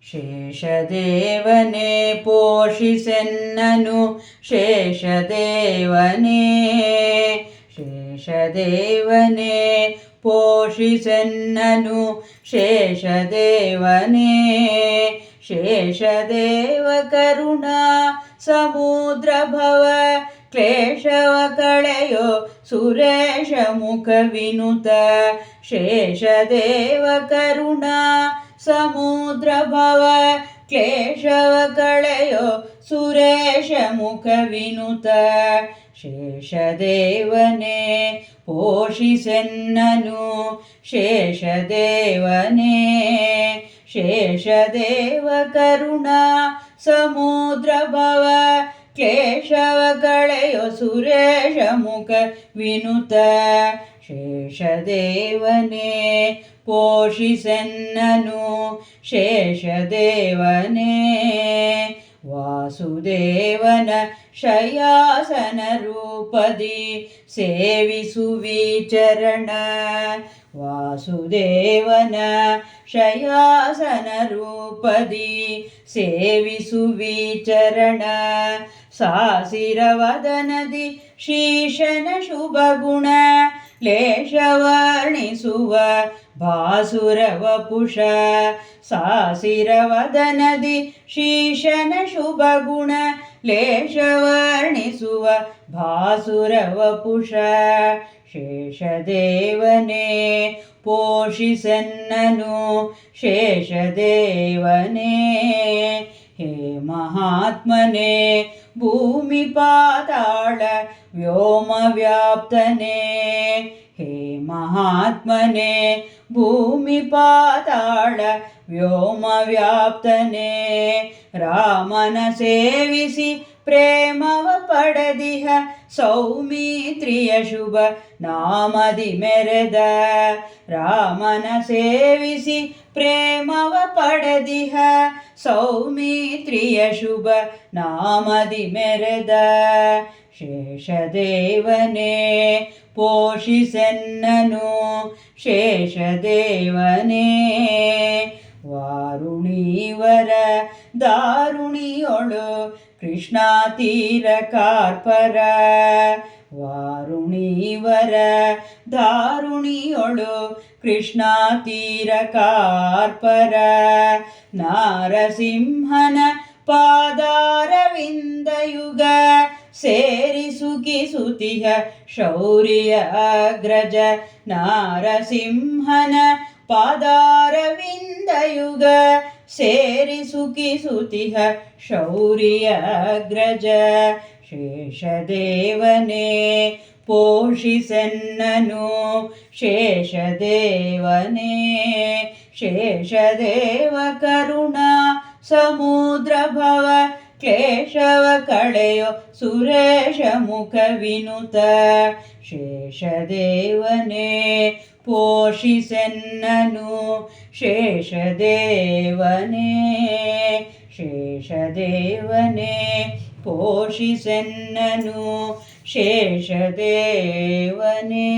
ಶೇಷದೇವನೇ ಪೋಷಿಸೆನ್ನನು ಶೇಷದೇವನೇ ಶೇಷದೇವನೇ ಪೋಷಿಸೆನ್ನನು ಶೇಷದೇವನೇ ಶೇಷದೇವ ಕರುಣಾ ಸಮುದ್ರ ಭವ ಕ್ಲೇಶವ ಕಳೆಯೋ ಸುರೇಶ ಮುಖ ವಿನುತ ಶೇಷದೇವ ಕರುಣಾ ಸಮುದ್ರ ಭವ ಕ್ಲೇಶವ ಕಳೆಯೋ ಸುರೇಶ ಮುಖ ವಿನುತ ಶೇಷದೇವನೇ ಪೋಷಿಸೆನ್ನನು ಶೇಷದೇವನೇ ಶೇಷದೇವ ಕರುಣಾ ಸಮುದ್ರ ಭವ ಕ್ಲೇಶವ ಕಳೆಯೋ ಸುರೇಶ ಮುಖ ವಿನುತ ಶೇಷದೇವನೇ ಪೋಷಿಸೆನ್ನನು ಶೇಷದೇವನೇ ವಾಸುದೇವನ ಶಯಾಸನ ರೂಪದಿ ಸೇವಿಸುವಿ ಚರಣ ವಾಸುದೇವನ ಶಯಾಸನ ರೂಪದಿ ಸೇವಿಸುವಿ ಚರಣ ಸಾಸಿರವದನದಿ ಶೀಶನ ಶುಭ ಗುಣ ಲೇಷವರ್ಣಿಸುವ ಭಾಸುರ ವಪುಷ ಸಾಸಿರವದನದಿ ಶೀಶನ ಶುಭ ಗುಣ ಲೇಷವರ್ಣಿಸುವ ಭಾಸುರ ವಪುಷ ಶೇಷದೇವನೇ ಪೋಷಿಸೆನ್ನನು ಶೇಷದೇವನೇ ಹೇ ಮಹಾತ್ಮನೇ ಭೂಮಿ ಪಾತಾಳ ವ್ಯೋಮ ವ್ಯಾಪ್ತನೇ ಹೇ ಮಹಾತ್ಮನೇ ಭೂಮಿ ಪಾತಾಳ ವ್ಯೋಮ ವ್ಯಾಪ್ತನೇ ರಾಮನ ಸೇವಿಸಿ ಪ್ರೇಮವ ಪಡೆದಿಹ ಸೌಮಿತ್ರಿಯ ಶುಭ ನಾಮದಿ ಮೆರೆದ ರಾಮನ ಸೇವಿಸಿ ಪ್ರೇಮವ ಪಡೆದಿಹ ಸೌಮಿತ್ರಿಯ ಶುಭ ನಾಮದಿ ಮೆರೆದ ಶೇಷದೇವನೇ ಪೋಷಿಸೆನ್ನನು ಶೇಷದೇವನೇ ವಾರುಣೀವರ ದಾರುಣಿಯೊಳು ಕೃಷ್ಣ ತೀರ ಕಾರ್ಪರ ವಾರುಣೀವರ ದಾರುಣಿಯೊಳು ಕೃಷ್ಣ ತೀರ ಕಾರ್ಪರ ನಾರಸಿಂಹನ ಪಾದಾರವಿಂದಯುಗ ಸೇರಿ ಸುಖಿಸುತಿಹ ಶೌರ್ಯ ಅಗ್ರಜ ನಾರಸಿಂಹನ ಪಾದಾರವಿಂದಯುಗ ಸೇರಿ ಸುಖಿಸುತಿಹ ಶೌರ್ಯ ಅಗ್ರಜ ಶೇಷದೇವನೇ ಪೋಷಿಸೆನ್ನನು ಶೇಷದೇವನೇ ಶೇಷದೇವ ಕರುಣಾ ಸಮುದ್ರ ಭವ ಕ್ಲೇಶವ ಕಳೆಯೋ ಸುರೇಶ ಮುಖ ವಿನುತ ಶೇಷದೇವನೇ ಪೋಷಿಸೆನ್ನನು ಶೇಷದೇವನೇ ಶೇಷದೇವನೇ ಪೋಷಿಸೆನ್ನನು ಶೇಷದೇವನೇ